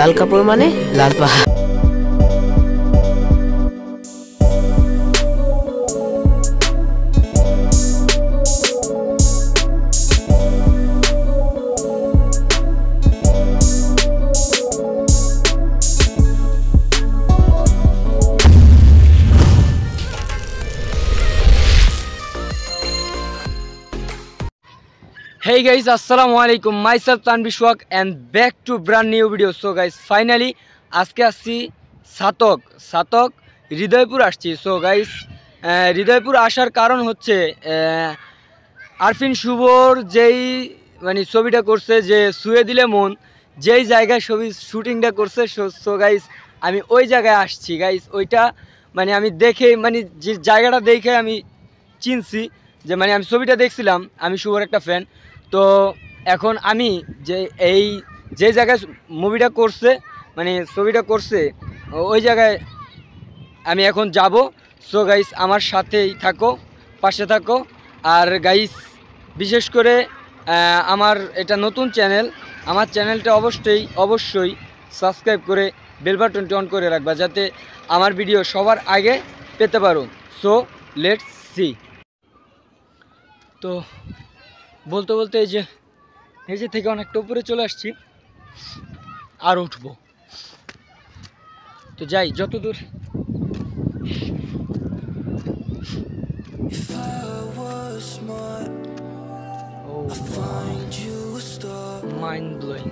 লাল কাপড় মানে লাল পাহাড়। Hey guys, assalamu alaikum. Myself Tanvi Shwak and back to brand new video. So guys, finally আজকে আসছি সাতক হৃদয়পুর আসছি। সো গাইস, হৃদয়পুর আসার কারণ হচ্ছে আরফিন শুভর যেই ছবিটা করছে যে শুয়ে দিলে মন, যেই জায়গায় ছবি শুটিংটা করছে। সো গাইস, আমি ওই জায়গায় আসছি গাইস। ওইটা আমি দেখে যে জায়গাটা দেখে আমি চিনছি যে আমি ছবিটা দেখছিলাম, আমি শুভর একটা ফ্যান। তো এখন আমি যে জায়গায় মুভিটা করছে ছবিটা করছে ওই জায়গায় আমি এখন যাব। সো গাইস, আমার সাথেই থাকো, পাশে থাকো। আর গাইস, বিশেষ করে আমার এটা নতুন চ্যানেল, আমার চ্যানেলটা অবশ্যই সাবস্ক্রাইব করে বেল বাটনটি অন করে রাখবা, যাতে আমার ভিডিও সবার আগে পেতে পারো। So let's see. তো বলতে বলতে এই যে থেকে অনেকটা উপরে চলে আসছি, আর উঠবো। তো যাই যত দূর। Mind blowing.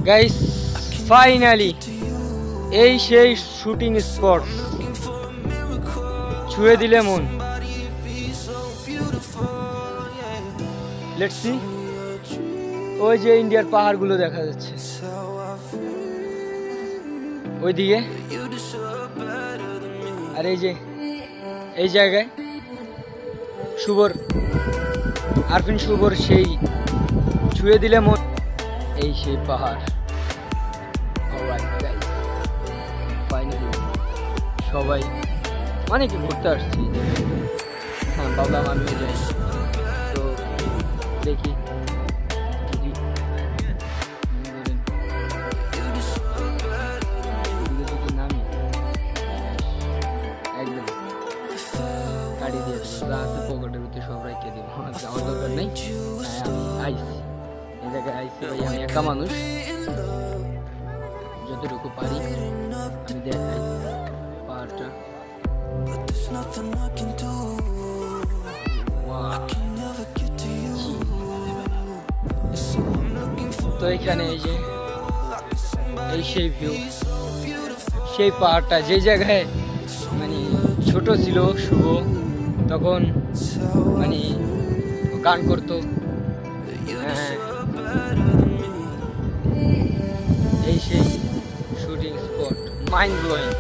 গাইস, ফাইনালি এই সেই শুটিং স্পট, ছুঁয়ে দিলে মন। Let's see. ওই যে ইন্ডিয়ার পাহাড়গুলো দেখা যাচ্ছে ওইদিকে, আর এই জায়গায় আরফিন শুভর সেই ছুঁয়ে দিলে মন, এই সেই পাহাড়। ফাইনালি সবাই অনেকে ঘুরতে আসছি। হ্যাঁ, ভাবলাম আমিও যাই। তো দেখি নামি একদম গাড়ি দিয়ে আছে পকেটের ভিতরে, সব রেখে দিব, আমার দরকার নেই। আমি আইসি এই জায়গায়, আইসি ভাই, আমি একা মানুষ, যতটুকু পারি আমি দেখাই পাহাড়টা। তো এখানে এই সেই ভিউ, সেই পাহাড়টা যে জায়গায় ছোট ছিল শুভ, তখন গান করতো। এই সেই shooting spot, mind blowing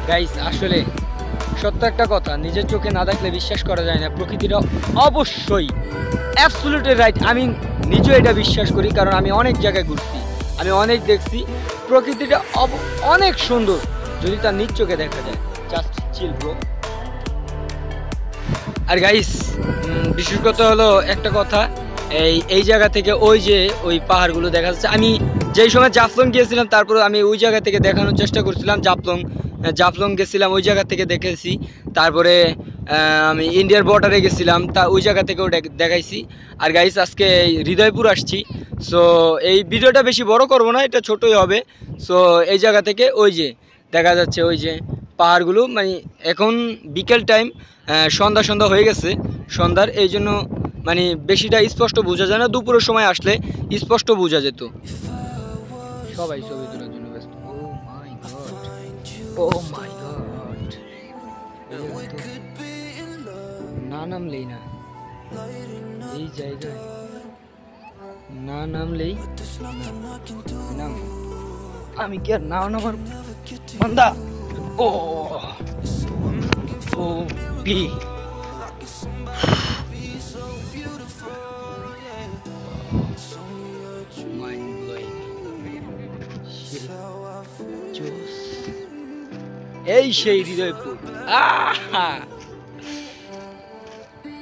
guys. আসলে সত্য একটা কথা, নিজের চোখে না দেখলে বিশ্বাস করা যায় না। প্রকৃতিটা অবশ্যই অ্যাবসলিউটলি রাইট, আমি নিজেও এটা বিশ্বাস করি, কারণ আমি অনেক জায়গায় ঘুরছি, আমি অনেক দেখছি। প্রকৃতিটা অনেক সুন্দর যদি তার নিজ চোখে দেখা যায়। Just chill bro. আর গাইস, বিশেষ কথা হলো একটা কথা, এই জায়গা থেকে ওই পাহাড়গুলো দেখা যাচ্ছে। আমি যেই সময় জাফলং গিয়েছিলাম, তারপরে আমি ওই জায়গা থেকে দেখানোর চেষ্টা করছিলাম। জাফলং গেছিলাম, ওই জায়গা থেকে দেখেছি। তারপরে আমি ইন্ডিয়ার বর্ডারে গেছিলাম, তা ওই জায়গা থেকেও দেখাইছি। আর গাইস, আজকে হৃদয়পুর আসছি। সো এই ভিডিওটা বেশি বড় করব না, এটা ছোটই হবে। সো এই জায়গা থেকে দেখা যাচ্ছে ওই যে পাহাড়গুলো। এখন বিকেল টাইম, সন্ধ্যা হয়ে গেছে সন্ধ্যার, এই জন্য বেশিটা স্পষ্ট বোঝা যায় না। দুপুরের সময় আসলে স্পষ্ট বোঝা যেত। সবাই ছবি তোলার জন্য ব্যস্ত। ও মাই গড, না নামলেই না, এই জায়গায় না নামলেই নাম। আমি কি আর নামার বান্দা? ও পি এই সেই হৃদয়পুর।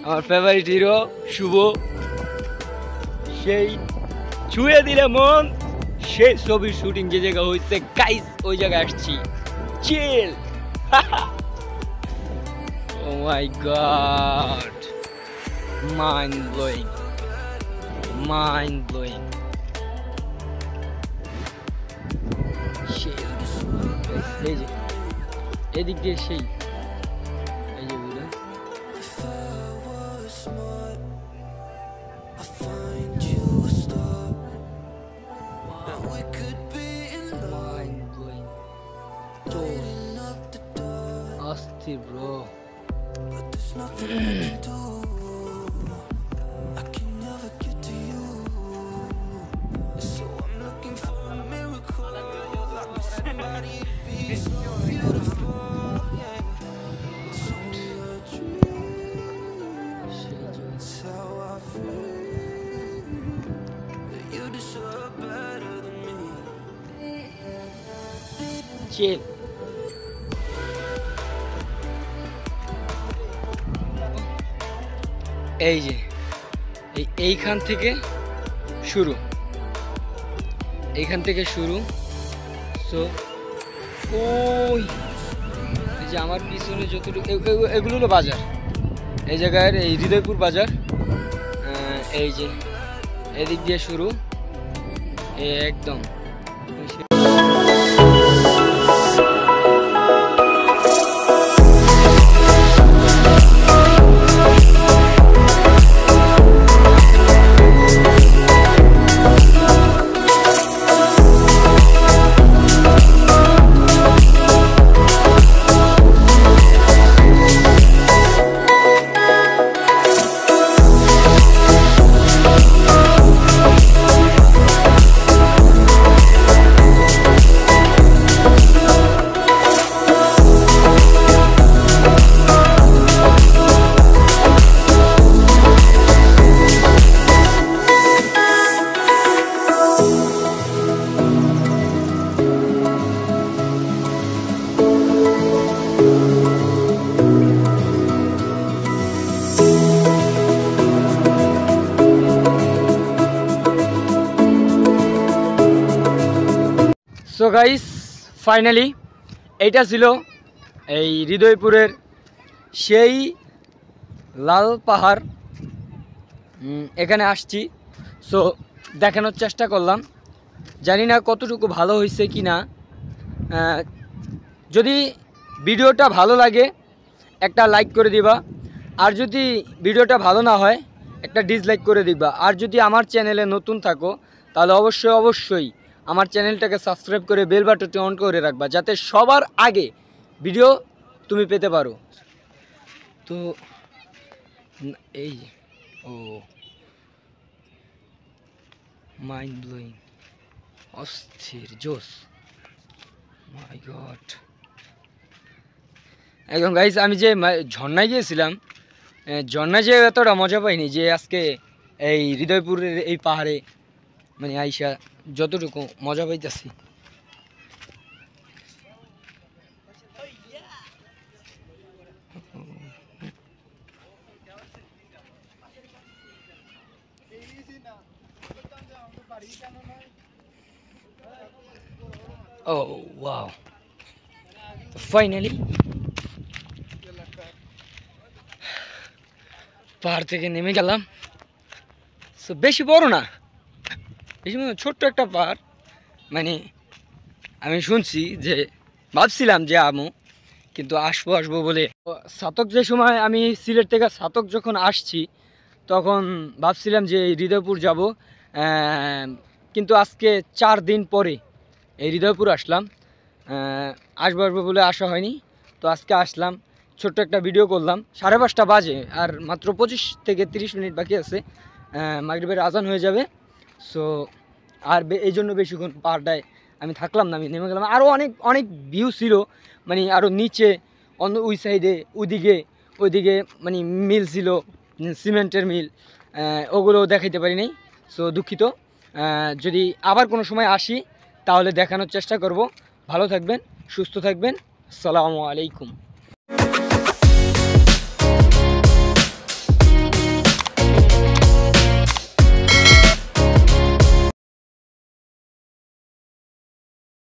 আমার ফেভারিট হিরো শুভ, সেই ছুঁয়ে দিলে মন, সেই ছবির শুটিং যে জায়গা হয়েছে গাইস, ওই জায়গায় আসছি। Chill. Oh my god, mind blowing, mind blowing. এই যে এদিক দিয়ে সেই, এই যে বুঝলেন, অস্থির ব্রো। Chill. এই যে এইখান থেকে শুরু, এইখান থেকে শুরু। সো ওই এই যে আমার পিছনে যতটুকু, এগুলো হলো বাজার, এই জায়গার এই হৃদয়পুর বাজার। এই যে এদিক দিয়ে শুরু, একদম। সো গাইস, ফাইনালি এইটা ছিল এই হৃদয়পুরের সেই লাল পাহাড়। এখানে আসছি, সো দেখানোর চেষ্টা করলাম। জানি না কতটুকু ভালো হয়েছে কি না। যদি ভিডিওটা ভালো লাগে একটা লাইক করে দিবা, আর যদি ভিডিওটা ভালো না হয় একটা ডিসলাইক করে দিবা। আর যদি আমার চ্যানেলে নতুন থাকো তাহলে অবশ্যই আমার চ্যানেলটাকে সাবস্ক্রাইব করে বেল বাটনটি অন করে রাখবা, যাতে সবার আগে ভিডিও তুমি পেতে পারো। তো এই ও মাইন্ড ব্লোয়িং, অস্থির জোস, মাই গড। একদম গাইস, আমি যে ঝর্ণায় গিয়েছিলাম, ঝর্ণায় যে এতটা মজা পাইনি যে আজকে এই হৃদয়পুরের এই পাহাড়ে মানে আইসা যতটুকু মজা পাইতেছি। ও ওয়াও, ফাইনালি পাহাড় থেকে নেমে গেলাম। সো বেশি বড় না, বেশি ছোট্ট একটা পাহাড়। মানে আমি শুনছি যে, ভাবছিলাম যে আমু, কিন্তু আসবো বলে সাতক, যে সময় আমি সিলেট থেকে সাতক যখন আসছি তখন ভাবছিলাম যে হৃদয়পুর যাব, কিন্তু আজকে 4 দিন পরে এই হৃদয়পুর আসলাম। আসবো বলে আসা হয়নি, তো আজকে আসলাম। ছোট্ট একটা ভিডিও করলাম। 5:30 বাজে, আর মাত্র 25 থেকে 30 মিনিট বাকি আছে, মাগরিবের আজান হয়ে যাবে। সো আর এই জন্য বেশিক্ষণ পাহাড়টায় আমি থাকলাম না, আমি নেমে গেলাম। আরও অনেক ভিউ ছিল, মানে আরও নিচে অন্য ওই সাইডে ওইদিকে মানে মিল ছিল, সিমেন্টের মিল, ওগুলো দেখাইতে পারি নাই। সো দুঃখিত। যদি আবার কোনো সময় আসি তাহলে দেখানোর চেষ্টা করব। ভালো থাকবেন, সুস্থ থাকবেন। আসসালামু আলাইকুম।